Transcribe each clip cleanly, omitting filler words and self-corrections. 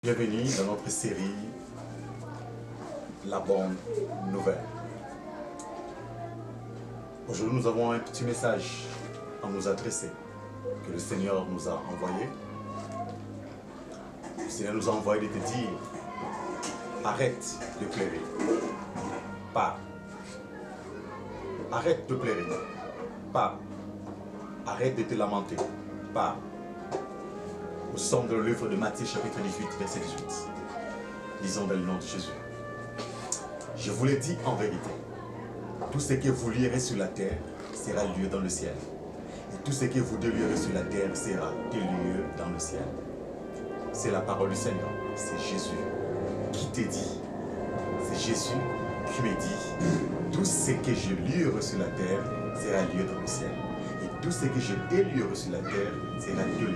Bienvenue dans notre série La Bonne Nouvelle. Aujourd'hui, nous avons un petit message à nous adresser que le Seigneur nous a envoyé. Le Seigneur nous a envoyé de te dire: arrête de pleurer. Pas. Arrête de pleurer. Pas. Arrête de te lamenter. Pas. Nous sommes dans le livre de Matthieu chapitre 18, verset 18. Lisons dans le nom de Jésus. Je vous l'ai dit en vérité, tout ce que vous lierez sur la terre sera lieu dans le ciel. Et tout ce que vous délierez sur la terre sera délieu dans le ciel. C'est la parole du Seigneur. C'est Jésus qui te dit. C'est Jésus qui me dit: tout ce que je lierai sur la terre sera lieu dans le ciel. Et tout ce que je délierai sur la terre sera délieu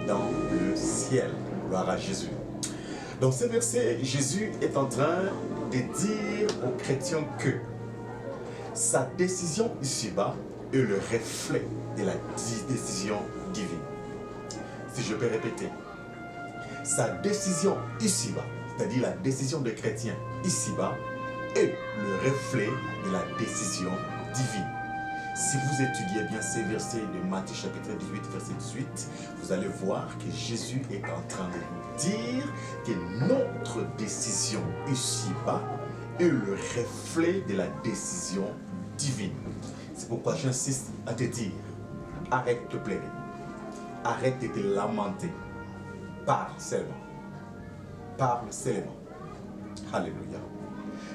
dans le ciel. Gloire à Jésus. Dans ce verset, Jésus est en train de dire aux chrétiens que sa décision ici-bas est le reflet de la décision divine. Si je peux répéter, sa décision ici-bas, c'est-à-dire la décision des chrétiens ici-bas, est le reflet de la décision divine. Si vous étudiez bien ces versets de Matthieu chapitre 18, verset 18, vous allez voir que Jésus est en train de nous dire que notre décision ici-bas est le reflet de la décision divine. C'est pourquoi j'insiste à te dire: arrête de pleurer, arrête de te lamenter, parle seulement, parle seulement. Alléluia.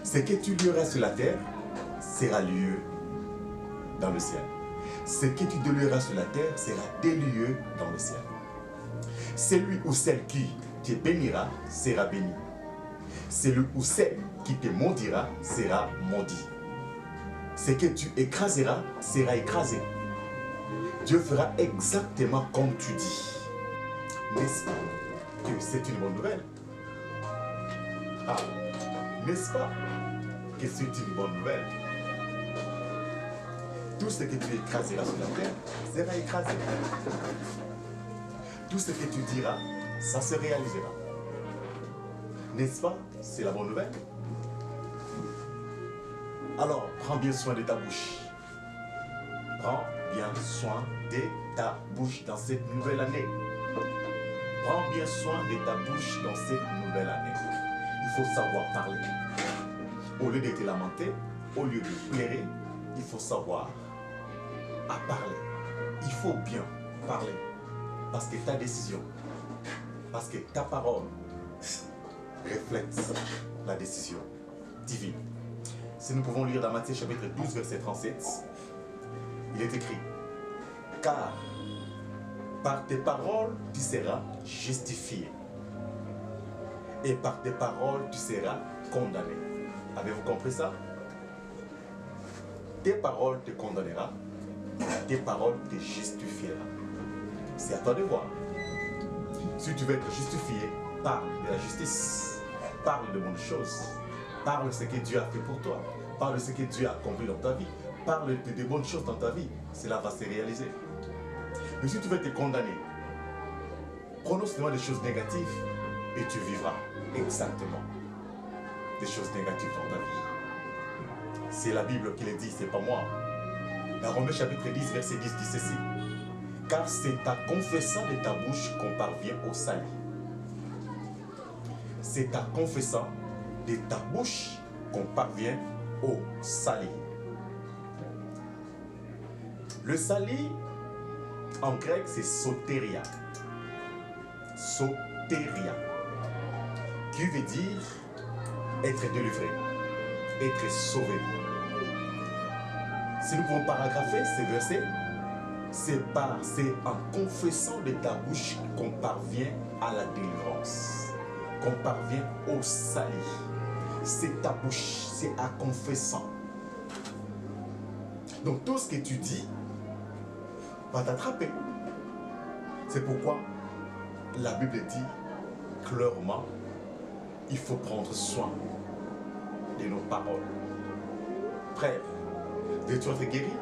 Ce que tu lieras sur la terre sera lieu dans le ciel. Ce que tu délieras sur la terre sera délieu dans le ciel. Celui ou celle qui te bénira sera béni. Celui ou celle qui te maudira sera maudit. Ce que tu écraseras sera écrasé. Dieu fera exactement comme tu dis. N'est-ce pas que c'est une bonne nouvelle? Ah, n'est-ce pas que c'est une bonne nouvelle? Tout ce que tu écraseras sur la terre sera écrasé. Tout ce que tu diras, ça se réalisera. N'est-ce pas? C'est la bonne nouvelle. Alors, prends bien soin de ta bouche. Prends bien soin de ta bouche dans cette nouvelle année. Prends bien soin de ta bouche dans cette nouvelle année. Il faut savoir parler. Au lieu de te lamenter, au lieu de pleurer, il faut savoir à parler. Il faut bien parler. Parce que ta décision, parce que ta parole reflète la décision divine. Si nous pouvons lire dans Matthieu chapitre 12, verset 37, il est écrit: car par tes paroles tu seras justifié, et par tes paroles tu seras condamné. Avez-vous compris ça? Tes paroles te condamneront, tes paroles te justifieront. C'est à toi de voir. Si tu veux être justifié, parle de la justice, parle de bonnes choses, parle de ce que Dieu a fait pour toi, parle de ce que Dieu a accompli dans ta vie, parle de bonnes choses dans ta vie, cela va se réaliser. Mais si tu veux te condamner, prononce-moi des choses négatives et tu vivras exactement des choses négatives dans ta vie. C'est la Bible qui le dit, c'est pas moi. Dans Romains chapitre 10, verset 10 dit ceci: car c'est en confessant de ta bouche qu'on parvient au salut. C'est en confessant de ta bouche qu'on parvient au salut. Le salut, en grec, c'est soteria. Soteria. Qui veut dire être délivré, être sauvé. Si nous pouvons paragrapher ces versets, c'est en confessant de ta bouche qu'on parvient à la délivrance, qu'on parvient au salut. C'est ta bouche, c'est en confessant. Donc tout ce que tu dis va t'attraper. C'est pourquoi la Bible dit clairement: il faut prendre soin de nos paroles. Frère, veux-tu être guéri?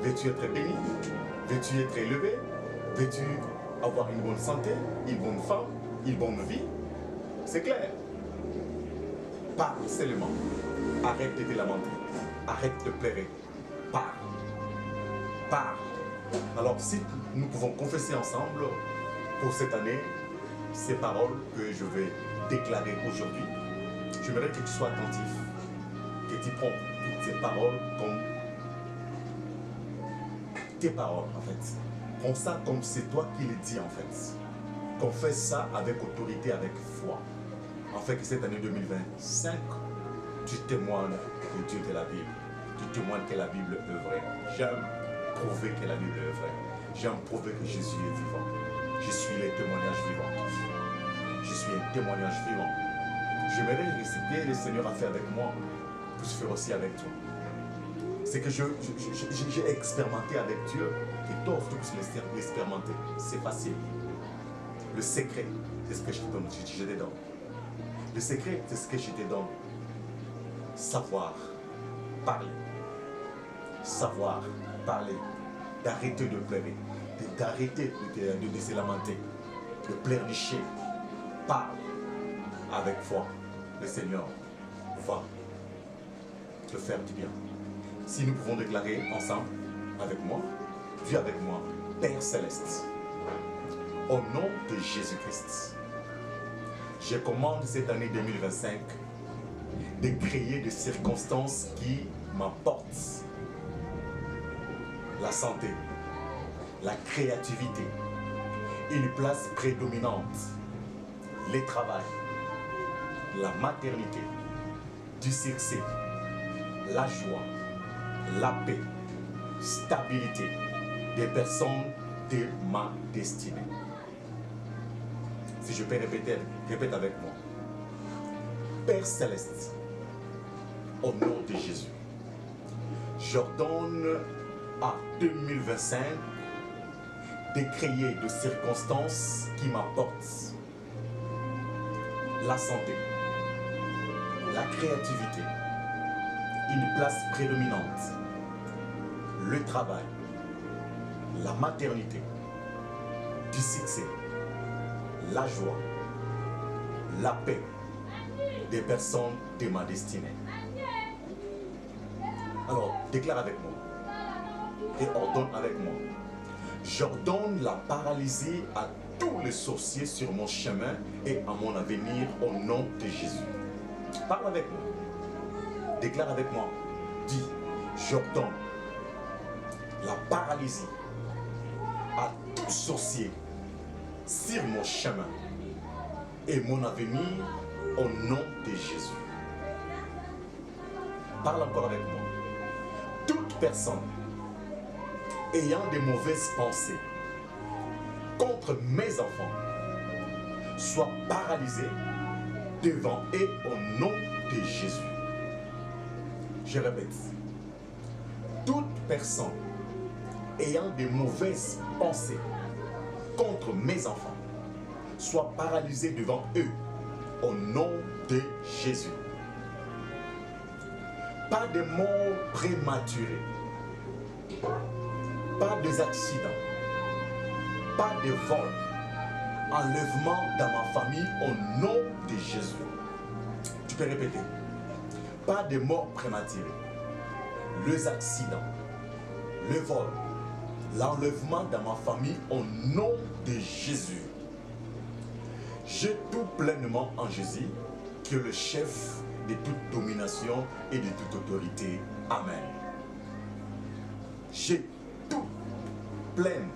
Veux-tu être béni? Veux-tu être élevé? Veux-tu avoir une bonne santé, une bonne femme, une bonne vie? C'est clair. Parle seulement. Arrête de te lamenter. Arrête de pleurer. Parle. Parle. Alors si nous pouvons confesser ensemble pour cette année ces paroles que je vais déclarer aujourd'hui, j'aimerais que tu sois attentif, que tu prends toutes ces paroles comme tes paroles en fait. Prends ça comme c'est toi qui le dis en fait. Confesse ça avec autorité, avec foi. En fait que cette année 2025, tu témoignes que Dieu est la Bible. Tu témoignes que la Bible est vraie. J'aime prouver que la Bible est vraie. J'aime prouver que Jésus est vivant. Je suis le témoignage vivant. Je suis un témoignage vivant. J'aimerais ce que le Seigneur a fait avec moi, puisse faire aussi avec toi. C'est que j'ai expérimenté avec Dieu et toi aussi tu puisses l'expérimenter. C'est facile. Le secret, c'est ce que je te donne. Le secret, c'est ce que je te donne. Savoir parler. Savoir parler. D'arrêter de pleurer. D'arrêter de se lamenter. De pleurnicher. Parle avec foi. Le Seigneur va te faire du bien. Si nous pouvons déclarer ensemble, avec moi, Dieu avec moi, Père Céleste, au nom de Jésus-Christ, je commande cette année 2025 de créer des circonstances qui m'apportent la santé, la créativité, une place prédominante, le travail, la maternité, du succès, la joie, la paix, stabilité des personnes de ma destinée. Si je peux répéter, répète avec moi. Père Céleste, au nom de Jésus, j'ordonne à 2025 de créer des circonstances qui m'apportent la santé, la créativité, une place prédominante, le travail, la maternité, du succès, la joie, la paix des personnes de ma destinée. Alors, déclare avec moi et ordonne avec moi. J'ordonne la paralysie à tous les sorciers sur mon chemin et à mon avenir au nom de Jésus. Parle avec moi. Déclare avec moi. Dis, j'ordonne la paralysie à tout sorcier sur mon chemin et mon avenir au nom de Jésus. Parle encore avec moi. Toute personne ayant de mauvaises pensées contre mes enfants soit paralysée devant et au nom de Jésus. Je répète. Toute personne ayant de mauvaises pensées contre mes enfants soit paralysée devant eux au nom de Jésus. Pas de mort prématurée, pas des accidents, pas de vol, enlèvement dans ma famille au nom de Jésus. Tu peux répéter. Pas de mort prématurée, les accidents, le vol, l'enlèvement dans ma famille au nom de Jésus. J'ai tout pleinement en Jésus, qui est le chef de toute domination et de toute autorité. Amen. J'ai tout plein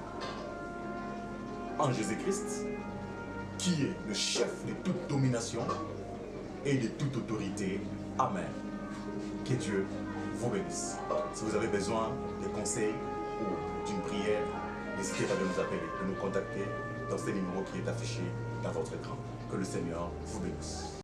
en Jésus-Christ, qui est le chef de toute domination et de toute autorité. Amen. Que Dieu vous bénisse. Si vous avez besoin de conseils ou d'une prière, n'hésitez pas à nous appeler, de nous contacter dans ce numéro qui est affiché dans votre écran. Que le Seigneur vous bénisse.